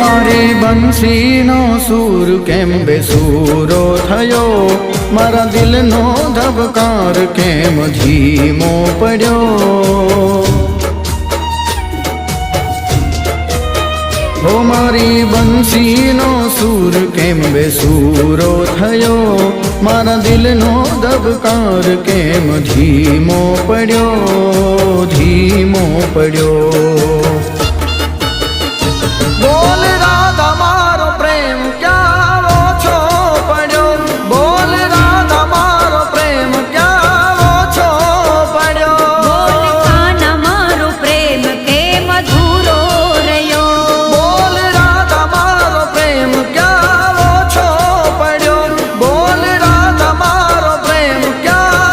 મારી બંસીનો સૂર કેમ બેસૂરો થયો, મારા દિલનો ધબકાર કેમ ધીમો પડ્યો। ઓ મારી બંસીનો સૂર કેમ બેસૂરો થયો, મારા દિલનો ધબકાર કેમ ધીમો પડ્યો, ધીમો પડ્યો। બોલ